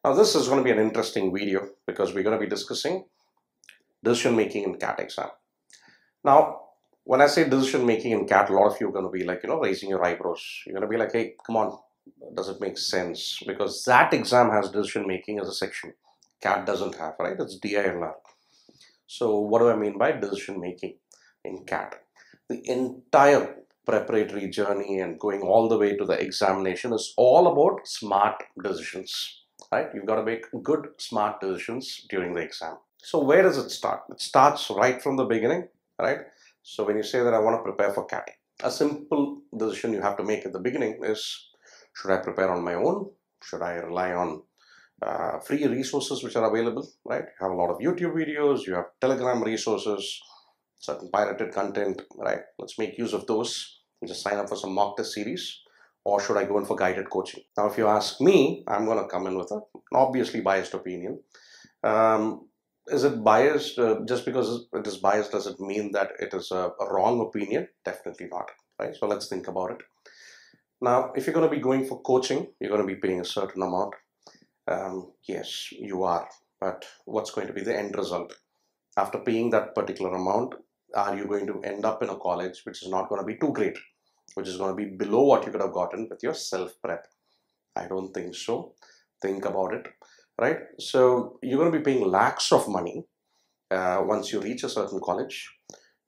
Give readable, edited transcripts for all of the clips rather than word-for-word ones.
Now this is going to be an interesting video because we're going to be discussing decision making in CAT exam. Now, when I say decision making in CAT, a lot of you are going to be like, raising your eyebrows. You're going to be like, hey, come on, does it make sense? Because that exam has decision making as a section. CAT doesn't have, right? It's DILR. So what do I mean by decision making in CAT? The entire preparatory journey and going all the way to the examination is all about smart decisions, right? You've got to make good, smart decisions during the exam. So where does it start? It starts right from the beginning, right? So when you say that I want to prepare for CAT, a simple decision you have to make at the beginning is, should I prepare on my own? Should I rely on free resources which are available, right? You have a lot of YouTube videos, you have Telegram resources, certain pirated content, right? Let's make use of those and just sign up for some mock test series. Or should I go in for guided coaching? Now, if you ask me, I'm going to come in with an obviously biased opinion. Is it biased? Just because it is biased, does it mean that it is a wrong opinion? Definitely not, right? So let's think about it. Now, if you're going to be going for coaching, you're going to be paying a certain amount. Yes, you are. But what's going to be the end result? After paying that particular amount, are you going to end up in a college which is not going to be too great, which is going to be below what you could have gotten with your self-prep? I don't think so. Think about it, right? So you're going to be paying lakhs of money once you reach a certain college.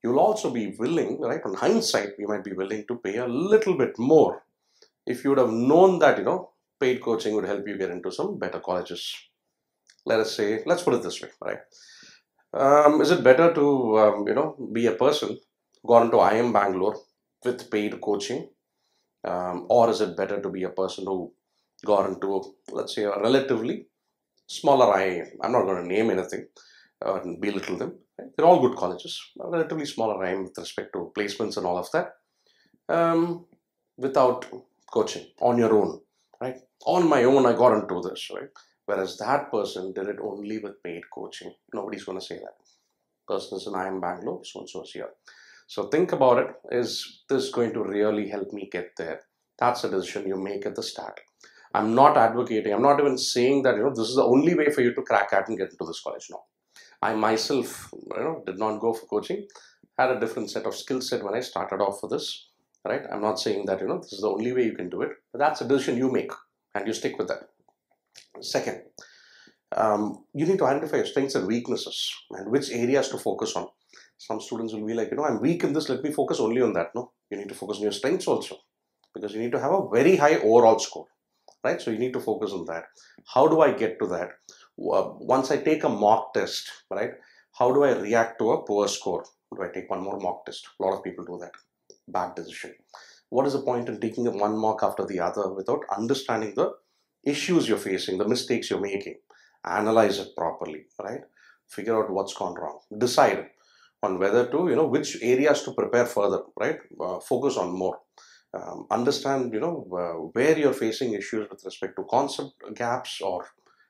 You'll also be willing, right? On hindsight, you might be willing to pay a little bit more if you would have known that, paid coaching would help you get into some better colleges. Let's put it this way, right? Is it better to, be a person who got into IIM Bangalore with paid coaching? Or is it better to be a person who got into, let's say, a relatively smaller IIM? I'm not going to name anything and belittle them. Right? They're all good colleges, a relatively smaller IIM with respect to placements and all of that, without coaching, on your own, right? On my own, I got into this, right? Whereas that person did it only with paid coaching. Nobody's going to say that. Person is in IIM Bangalore, so and so is here. So think about it. Is this going to really help me get there? That's a decision you make at the start. I'm not advocating, I'm not even saying that, this is the only way for you to crack CAT and get into this college. No. I myself, did not go for coaching, had a different set of skill set when I started off for this, right? I'm not saying that, this is the only way you can do it, but that's a decision you make and you stick with that. Second, you need to identify your strengths and weaknesses and which areas to focus on. Some students will be like, I'm weak in this, let me focus only on that. No, you need to focus on your strengths also, because you need to have a very high overall score, right? So you need to focus on that. How do I get to that? Once I take a mock test, right? How do I react to a poor score? Do I take one more mock test? A lot of people do that. Bad decision. What is the point in taking one mock after the other without understanding the issues you're facing, the mistakes you're making? Analyze it properly, right? Figure out what's gone wrong. Decide on whether to, which areas to prepare further, right? Focus on more. Understand, where you're facing issues with respect to concept gaps or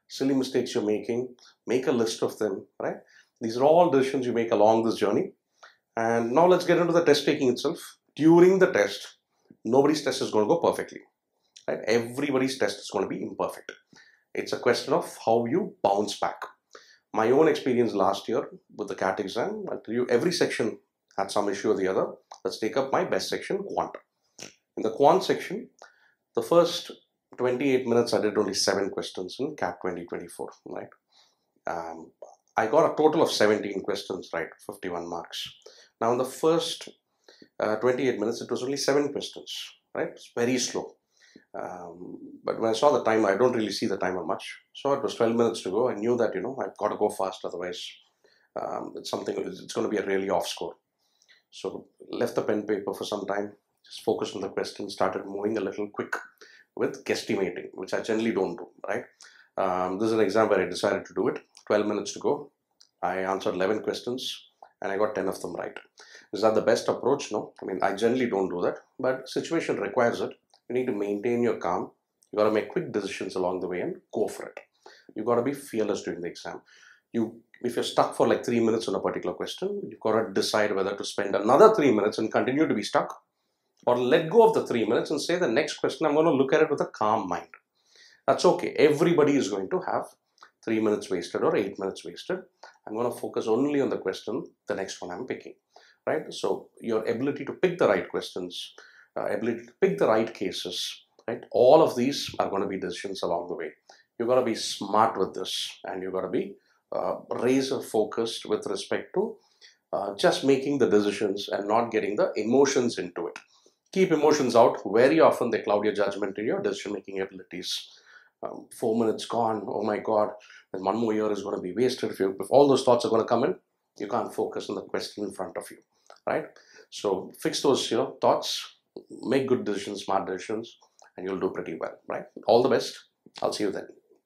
silly mistakes you're making. Make a list of them, right? These are all decisions you make along this journey. And now let's get into the test taking itself. During the test, nobody's test is going to go perfectly, right? Everybody's test is going to be imperfect. It's a question of how you bounce back. My own experience last year with the CAT exam, I'll tell you, every section had some issue or the other. Let's take up my best section, quant. In the quant section, the first 28 minutes, I did only 7 questions in CAT 2024, right? I got a total of 17 questions, right? 51 marks. Now, in the first 28 minutes, it was only 7 questions, right? It's very slow. But when I saw the time, I don't really see the timer much. So it was 12 minutes to go. I knew that, I've got to go fast. Otherwise, it's going to be a really off score. So left the pen paper for some time, just focused on the question, started moving a little quick with guesstimating, which I generally don't do, right? This is an exam where I decided to do it. 12 minutes to go. I answered 11 questions and I got 10 of them right. Is that the best approach? No. I mean, I generally don't do that, but situation requires it. You need to maintain your calm. You got to make quick decisions along the way and go for it. You got to be fearless during the exam. If you're stuck for like 3 minutes on a particular question, you've got to decide whether to spend another 3 minutes and continue to be stuck, or let go of the 3 minutes and say the next question I'm going to look at it with a calm mind. That's okay. Everybody is going to have 3 minutes wasted or 8 minutes wasted. I'm going to focus only on the question, the next one I'm picking, right? So your ability to pick the right questions, ability to pick the right cases, right? All of these are going to be decisions along the way. You've got to be smart with this, and you've got to be razor focused with respect to just making the decisions and not getting the emotions into it. Keep emotions out. Very often they cloud your judgment in your decision making abilities. 4 minutes gone, oh my god, then 1 more year is going to be wasted. If all those thoughts are going to come in, you can't focus on the question in front of you, right? So fix those thoughts, make good decisions, smart decisions, and you'll do pretty well, right? All the best. I'll see you then.